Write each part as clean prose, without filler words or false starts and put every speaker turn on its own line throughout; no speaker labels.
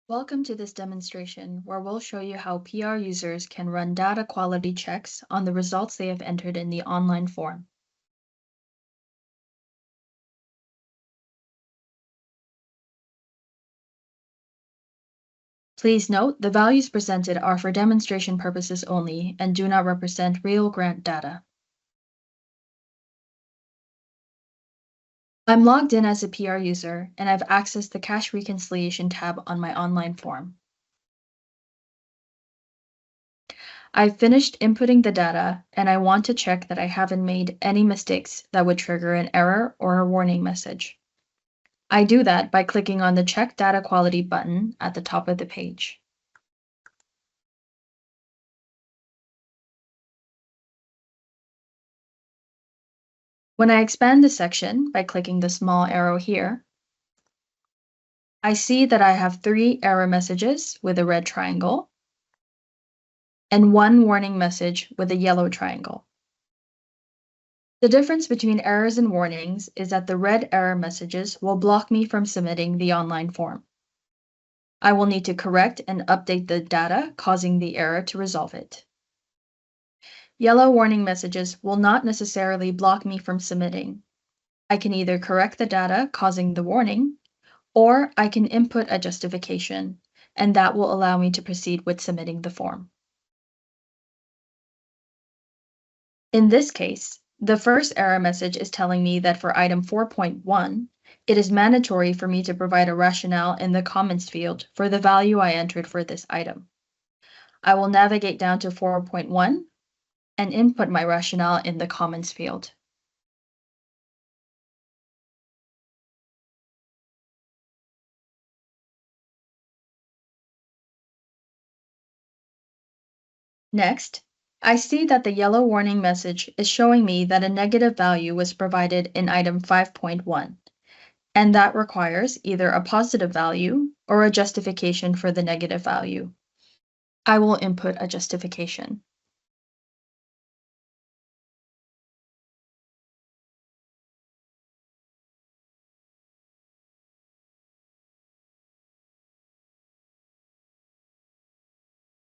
Welcome to this demonstration where we'll show you how PR users can run data quality checks on the results they have entered in the online form. Please note the values presented are for demonstration purposes only and do not represent real grant data. I'm logged in as a PR user and I've accessed the Cash Reconciliation tab on my online form. I've finished inputting the data and I want to check that I haven't made any mistakes that would trigger an error or a warning message. I do that by clicking on the Check Data Quality button at the top of the page. When I expand the section by clicking the small arrow here, I see that I have 3 error messages with a red triangle and 1 warning message with a yellow triangle. The difference between errors and warnings is that the red error messages will block me from submitting the online form. I will need to correct and update the data causing the error to resolve it. Yellow warning messages will not necessarily block me from submitting. I can either correct the data causing the warning, or I can input a justification, and that will allow me to proceed with submitting the form. In this case, the first error message is telling me that for item 4.1, it is mandatory for me to provide a rationale in the comments field for the value I entered for this item. I will navigate down to 4.1 and input my rationale in the comments field. Next, I see that the yellow warning message is showing me that a negative value was provided in item 5.1, and that requires either a positive value or a justification for the negative value. I will input a justification.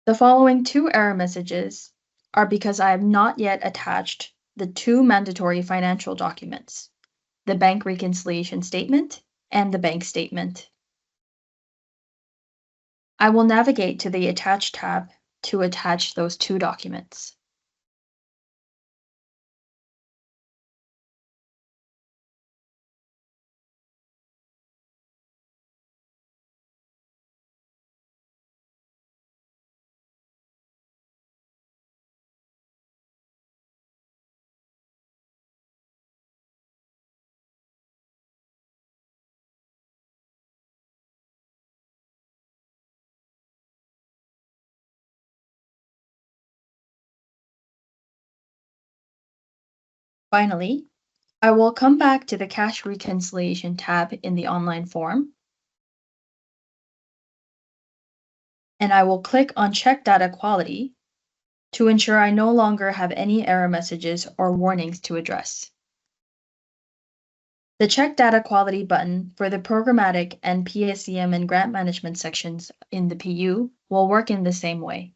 The following 2 error messages are because I have not yet attached the 2 mandatory financial documents, the bank reconciliation statement and the bank statement. I will navigate to the Attach tab to attach those 2 documents. Finally, I will come back to the Cash Reconciliation tab in the online form, and I will click on Check Data Quality to ensure I no longer have any error messages or warnings to address. The Check Data Quality button for the programmatic and PSEM and grant management sections in the PU will work in the same way.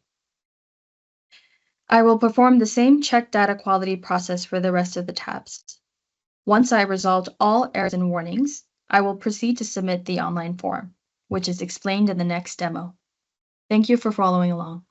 I will perform the same Check Data Quality process for the rest of the tabs. Once I resolved all errors and warnings, I will proceed to submit the online form, which is explained in the next demo. Thank you for following along.